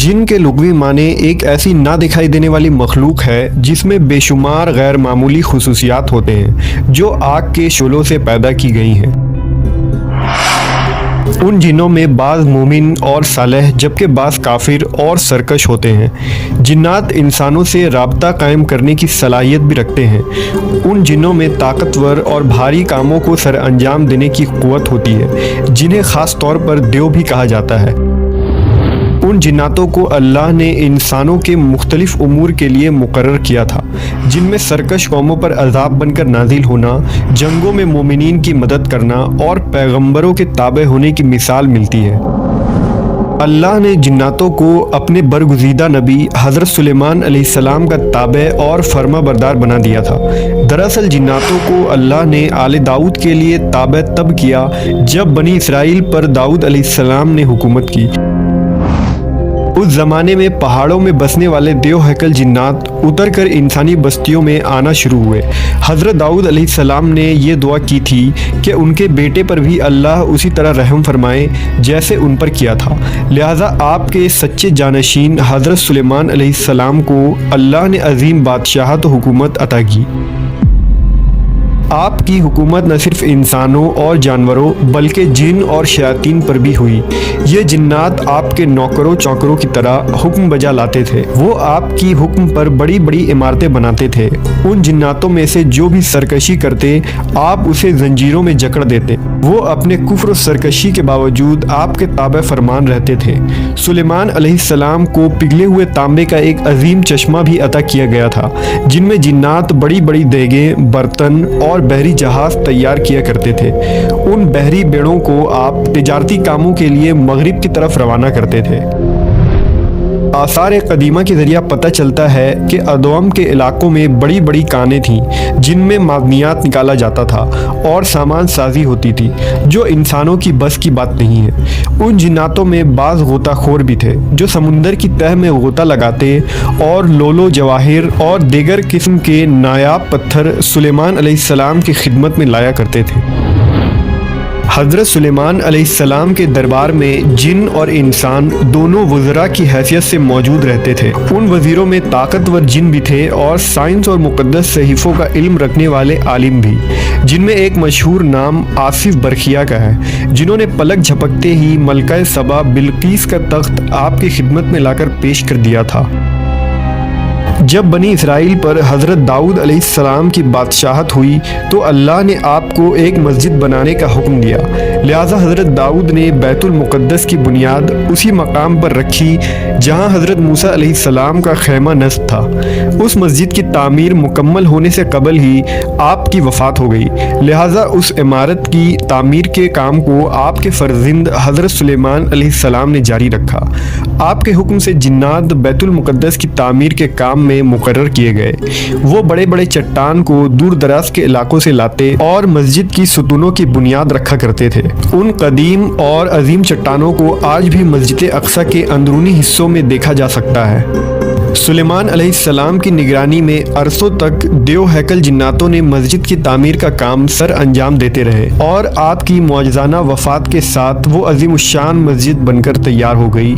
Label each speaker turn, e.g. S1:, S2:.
S1: جن کے لغوی معنی ایک ایسی نہ دکھائی دینے والی مخلوق ہے جس میں بے شمار غیر معمولی خصوصیات ہوتے ہیں جو آگ کے شعلوں سے پیدا کی گئی ہیں۔ ان جنوں میں بعض مومن اور صالح جبکہ بعض کافر اور سرکش ہوتے ہیں۔ جنات انسانوں سے رابطہ قائم کرنے کی صلاحیت بھی رکھتے ہیں۔ ان جنوں میں طاقتور اور بھاری کاموں کو سر انجام دینے کی قوت ہوتی ہے جنہیں خاص طور پر دیو بھی کہا جاتا ہے۔ ان جناتوں کو اللہ نے انسانوں کے مختلف امور کے لیے مقرر کیا تھا جن میں سرکش قوموں پر عذاب بن کر نازل ہونا، جنگوں میں مومنین کی مدد کرنا اور پیغمبروں کے تابع ہونے کی مثال ملتی ہے۔ اللہ نے جناتوں کو اپنے برگزیدہ نبی حضرت سلیمان علیہ السلام کا تابع اور فرما بردار بنا دیا تھا۔ دراصل جناتوں کو اللہ نے آل داؤد کے لیے تابع تب کیا جب بنی اسرائیل پر داؤد علیہ السلام نے حکومت کی۔ اس زمانے میں پہاڑوں میں بسنے والے دیو ہیکل جنات اتر کر انسانی بستیوں میں آنا شروع ہوئے۔ حضرت داؤد علیہ السلام نے یہ دعا کی تھی کہ ان کے بیٹے پر بھی اللہ اسی طرح رحم فرمائے جیسے ان پر کیا تھا، لہٰذا آپ کے سچے جانشین حضرت سلیمان علیہ السلام کو اللہ نے عظیم بادشاہت و حکومت عطا کی۔ آپ کی حکومت نہ صرف انسانوں اور جانوروں بلکہ جن اور شیاطین پر بھی ہوئی۔ یہ جنات آپ کے نوکروں چوکروں کی طرح حکم بجا لاتے تھے۔ وہ آپ کی حکم پر بڑی بڑی عمارتیں بناتے تھے۔ ان جناتوں میں سے جو بھی سرکشی کرتے آپ اسے زنجیروں میں جکڑ دیتے۔ وہ اپنے کفر و سرکشی کے باوجود آپ کے تابع فرمان رہتے تھے۔ سلیمان علیہ السلام کو پگھلے ہوئے تانبے کا ایک عظیم چشمہ بھی عطا کیا گیا تھا جن میں جنات بڑی بڑی دیگیں، برتن اور بحری جہاز تیار کیا کرتے تھے۔ ان بحری بیڑوں کو آپ تجارتی کاموں کے لیے مغرب کی طرف روانہ کرتے تھے۔ آثار قدیمہ کے ذریعہ پتہ چلتا ہے کہ ادوم کے علاقوں میں بڑی بڑی کانیں تھیں جن میں معدنیات نکالا جاتا تھا اور سامان سازی ہوتی تھی جو انسانوں کی بس کی بات نہیں ہے۔ ان جناتوں میں بعض غوطہ خور بھی تھے جو سمندر کی تہہ میں غوطہ لگاتے اور لولو جواہر اور دیگر قسم کے نایاب پتھر سلیمان علیہ السلام کی خدمت میں لایا کرتے تھے۔ حضرت سلیمان علیہ السلام کے دربار میں جن اور انسان دونوں وزراء کی حیثیت سے موجود رہتے تھے۔ ان وزیروں میں طاقتور جن بھی تھے اور سائنس اور مقدس صحیفوں کا علم رکھنے والے عالم بھی، جن میں ایک مشہور نام آصف برخیا کا ہے، جنہوں نے پلک جھپکتے ہی ملکہ سبا بلقیس کا تخت آپ کی خدمت میں لا کر پیش کر دیا تھا۔ جب بنی اسرائیل پر حضرت داؤد علیہ السلام کی بادشاہت ہوئی تو اللہ نے آپ کو ایک مسجد بنانے کا حکم دیا، لہٰذا حضرت داؤد نے بیت المقدس کی بنیاد اسی مقام پر رکھی جہاں حضرت موسیٰ علیہ السلام کا خیمہ نصب تھا۔ اس مسجد کی تعمیر مکمل ہونے سے قبل ہی آپ کی وفات ہو گئی، لہٰذا اس عمارت کی تعمیر کے کام کو آپ کے فرزند حضرت سلیمان علیہ السلام نے جاری رکھا۔ آپ کے حکم سے جنات بیت المقدس کی تعمیر کے کام میں مقرر کیے گئے۔ وہ بڑے بڑے چٹان کو دور دراز کے علاقوں سے لاتے اور مسجد کی ستونوں کی بنیاد رکھا کرتے تھے۔ ان قدیم اور عظیم چٹانوں کو آج بھی مسجد اقصی کے اندرونی حصوں میں دیکھا جا سکتا ہے۔ سلیمان علیہ السلام کی نگرانی میں عرصوں تک دیو ہیکل جناتوں نے مسجد کی تعمیر کا کام سر انجام دیتے رہے اور آپ کی معجزانہ وفات کے ساتھ وہ عظیم الشان مسجد بن کر تیار ہو گئی۔